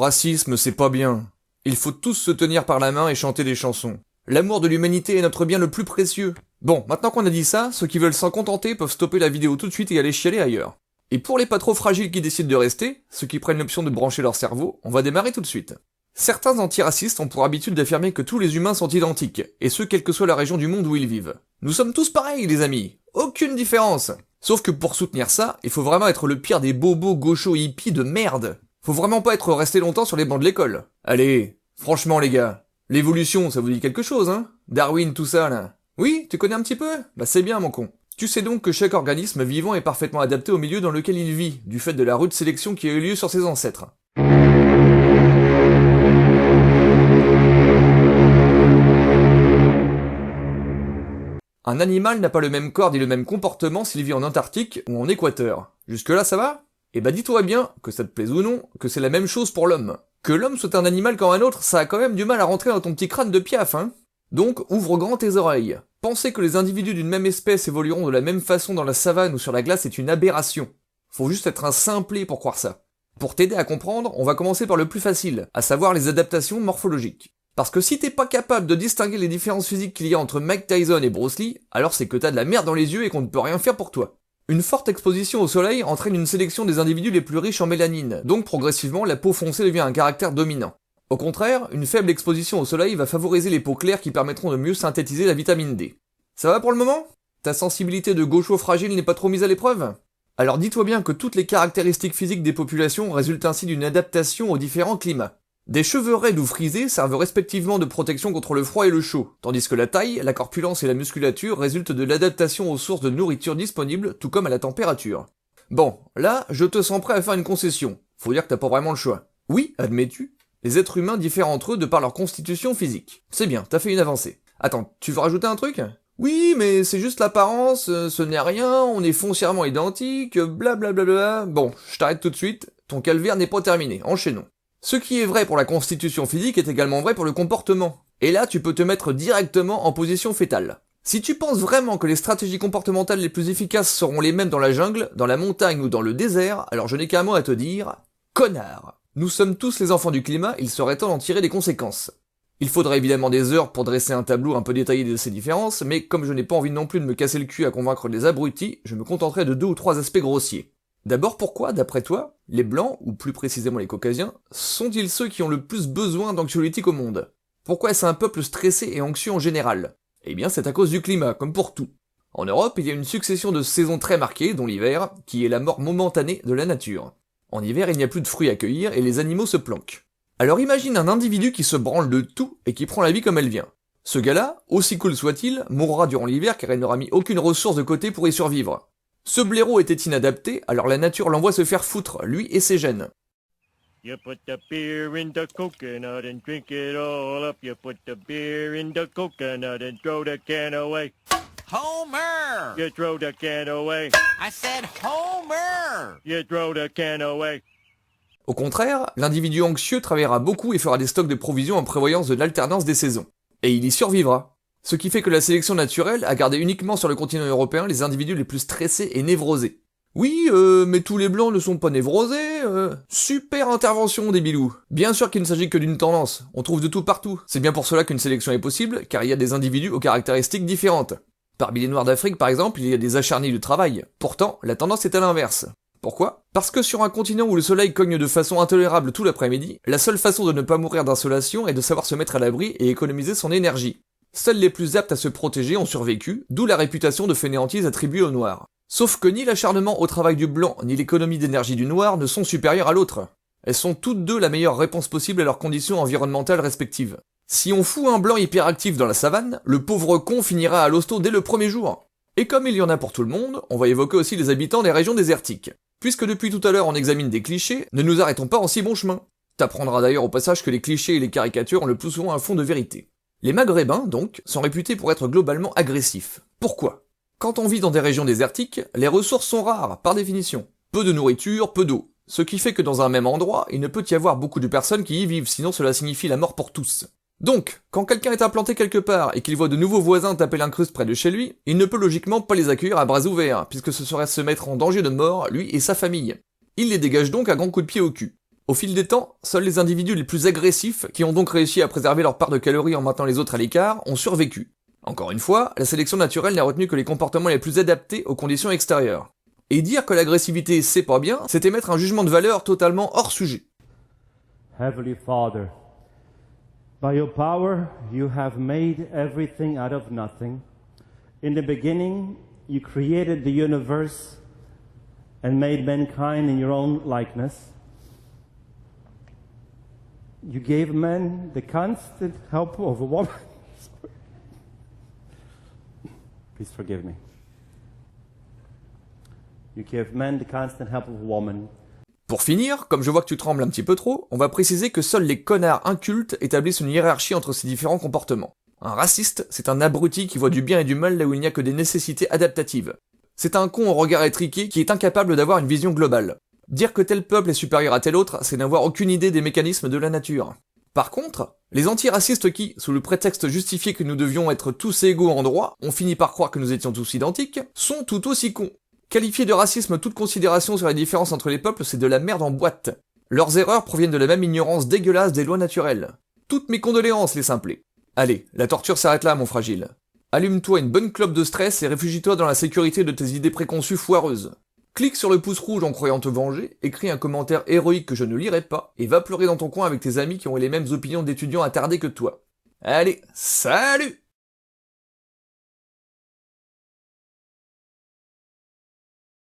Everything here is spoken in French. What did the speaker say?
racisme, c'est pas bien. Il faut tous se tenir par la main et chanter des chansons. L'amour de l'humanité est notre bien le plus précieux. Bon, maintenant qu'on a dit ça, ceux qui veulent s'en contenter peuvent stopper la vidéo tout de suite et aller chialer ailleurs. Et pour les pas trop fragiles qui décident de rester, ceux qui prennent l'option de brancher leur cerveau, on va démarrer tout de suite. Certains antiracistes ont pour habitude d'affirmer que tous les humains sont identiques, et ce quelle que soit la région du monde où ils vivent. Nous sommes tous pareils, les amis. Aucune différence. Sauf que pour soutenir ça, il faut vraiment être le pire des bobos gauchos hippies de merde. Faut vraiment pas être resté longtemps sur les bancs de l'école. Allez, franchement les gars, l'évolution, ça vous dit quelque chose, hein? Darwin, tout ça, là. Oui, tu connais un petit peu? Bah c'est bien, mon con. Tu sais donc que chaque organisme vivant est parfaitement adapté au milieu dans lequel il vit, du fait de la rude sélection qui a eu lieu sur ses ancêtres. Un animal n'a pas le même corps ni le même comportement s'il vit en Antarctique ou en Équateur. Jusque-là, ça va? Eh bah dis-toi bien, que ça te plaise ou non, que c'est la même chose pour l'homme. Que l'homme soit un animal comme un autre, ça a quand même du mal à rentrer dans ton petit crâne de piaf, hein. Donc, ouvre grand tes oreilles. Penser que les individus d'une même espèce évolueront de la même façon dans la savane ou sur la glace est une aberration. Faut juste être un simplet pour croire ça. Pour t'aider à comprendre, on va commencer par le plus facile, à savoir les adaptations morphologiques. Parce que si t'es pas capable de distinguer les différences physiques qu'il y a entre Mike Tyson et Bruce Lee, alors c'est que t'as de la merde dans les yeux et qu'on ne peut rien faire pour toi. Une forte exposition au soleil entraîne une sélection des individus les plus riches en mélanine, donc progressivement la peau foncée devient un caractère dominant. Au contraire, une faible exposition au soleil va favoriser les peaux claires qui permettront de mieux synthétiser la vitamine D. Ça va pour le moment? Ta sensibilité de gaucho fragile n'est pas trop mise à l'épreuve? Alors dis-toi bien que toutes les caractéristiques physiques des populations résultent ainsi d'une adaptation aux différents climats. Des cheveux raides ou frisés servent respectivement de protection contre le froid et le chaud, tandis que la taille, la corpulence et la musculature résultent de l'adaptation aux sources de nourriture disponibles, tout comme à la température. Bon, là, je te sens prêt à faire une concession. Faut dire que t'as pas vraiment le choix. Oui, admets-tu, les êtres humains diffèrent entre eux de par leur constitution physique. C'est bien, t'as fait une avancée. Attends, tu veux rajouter un truc? Oui, mais c'est juste l'apparence, ce n'est rien, on est foncièrement identiques, blablabla. Bon, je t'arrête tout de suite, ton calvaire n'est pas terminé, enchaînons. Ce qui est vrai pour la constitution physique est également vrai pour le comportement. Et là, tu peux te mettre directement en position fétale. Si tu penses vraiment que les stratégies comportementales les plus efficaces seront les mêmes dans la jungle, dans la montagne ou dans le désert, alors je n'ai qu'un mot à te dire, connard. Nous sommes tous les enfants du climat, il serait temps d'en tirer des conséquences. Il faudrait évidemment des heures pour dresser un tableau un peu détaillé de ces différences, mais comme je n'ai pas envie non plus de me casser le cul à convaincre des abrutis, je me contenterai de 2 ou 3 aspects grossiers. D'abord, pourquoi, d'après toi, les blancs, ou plus précisément les caucasiens, sont-ils ceux qui ont le plus besoin d'anxiolytiques au monde? Pourquoi est-ce un peuple stressé et anxieux en général? Eh bien, c'est à cause du climat, comme pour tout. En Europe, il y a une succession de saisons très marquées, dont l'hiver, qui est la mort momentanée de la nature. En hiver, il n'y a plus de fruits à cueillir et les animaux se planquent. Alors imagine un individu qui se branle de tout et qui prend la vie comme elle vient. Ce gars-là, aussi cool soit-il, mourra durant l'hiver car il n'aura mis aucune ressource de côté pour y survivre. Ce blaireau était inadapté, alors la nature l'envoie se faire foutre, lui et ses gènes. You put the beer in the coconut and drink it all up. You put the beer in the coconut and throw the can away. Homer! You throw the can away. I said Homer! You throw the can away. Au contraire, l'individu anxieux travaillera beaucoup et fera des stocks de provisions en prévoyance de l'alternance des saisons. Et il y survivra. Ce qui fait que la sélection naturelle a gardé uniquement sur le continent européen les individus les plus stressés et névrosés. Oui, mais tous les blancs ne sont pas névrosés, super intervention des bilous. Bien sûr qu'il ne s'agit que d'une tendance, on trouve de tout partout. C'est bien pour cela qu'une sélection est possible, car il y a des individus aux caractéristiques différentes. Parmi les noirs d'Afrique par exemple, il y a des acharnés du travail. Pourtant, la tendance est à l'inverse. Pourquoi? Parce que sur un continent où le soleil cogne de façon intolérable tout l'après-midi, la seule façon de ne pas mourir d'insolation est de savoir se mettre à l'abri et économiser son énergie. Seuls les plus aptes à se protéger ont survécu, d'où la réputation de fainéantise attribuée aux noirs. Sauf que ni l'acharnement au travail du blanc, ni l'économie d'énergie du noir ne sont supérieures à l'autre. Elles sont toutes deux la meilleure réponse possible à leurs conditions environnementales respectives. Si on fout un blanc hyperactif dans la savane, le pauvre con finira à l'hosto dès le premier jour. Et comme il y en a pour tout le monde, on va évoquer aussi les habitants des régions désertiques. Puisque depuis tout à l'heure on examine des clichés, ne nous arrêtons pas en si bon chemin. T'apprendras d'ailleurs au passage que les clichés et les caricatures ont le plus souvent un fond de vérité. Les Maghrébins, donc, sont réputés pour être globalement agressifs. Pourquoi? Quand on vit dans des régions désertiques, les ressources sont rares, par définition. Peu de nourriture, peu d'eau. Ce qui fait que dans un même endroit, il ne peut y avoir beaucoup de personnes qui y vivent, sinon cela signifie la mort pour tous. Donc, quand quelqu'un est implanté quelque part et qu'il voit de nouveaux voisins taper l'incruste près de chez lui, il ne peut logiquement pas les accueillir à bras ouverts, puisque ce serait se mettre en danger de mort, lui et sa famille. Il les dégage donc à grands coups de pied au cul. Au fil des temps, seuls les individus les plus agressifs, qui ont donc réussi à préserver leur part de calories en maintenant les autres à l'écart, ont survécu. Encore une fois, la sélection naturelle n'a retenu que les comportements les plus adaptés aux conditions extérieures. Et dire que l'agressivité c'est pas bien, c'est émettre un jugement de valeur totalement hors sujet. Heavenly Father, by your power you have made everything out of nothing. In the beginning you created the universe and made mankind in your own likeness. You gave man the constant help of a woman. Please forgive me. You gave man the constant help of a woman. Pour finir, comme je vois que tu trembles un petit peu trop, on va préciser que seuls les connards incultes établissent une hiérarchie entre ces différents comportements. Un raciste, c'est un abruti qui voit du bien et du mal là où il n'y a que des nécessités adaptatives. C'est un con au regard étriqué qui est incapable d'avoir une vision globale. Dire que tel peuple est supérieur à tel autre, c'est n'avoir aucune idée des mécanismes de la nature. Par contre, les antiracistes qui, sous le prétexte justifié que nous devions être tous égaux en droit, ont fini par croire que nous étions tous identiques, sont tout aussi cons. Qualifier de racisme toute considération sur les différences entre les peuples, c'est de la merde en boîte. Leurs erreurs proviennent de la même ignorance dégueulasse des lois naturelles. Toutes mes condoléances, les simplés. Allez, la torture s'arrête là, mon fragile. Allume-toi une bonne clope de stress et réfugie-toi dans la sécurité de tes idées préconçues foireuses. Clique sur le pouce rouge en croyant te venger, écris un commentaire héroïque que je ne lirai pas, et va pleurer dans ton coin avec tes amis qui ont les mêmes opinions d'étudiants attardés que toi. Allez, salut!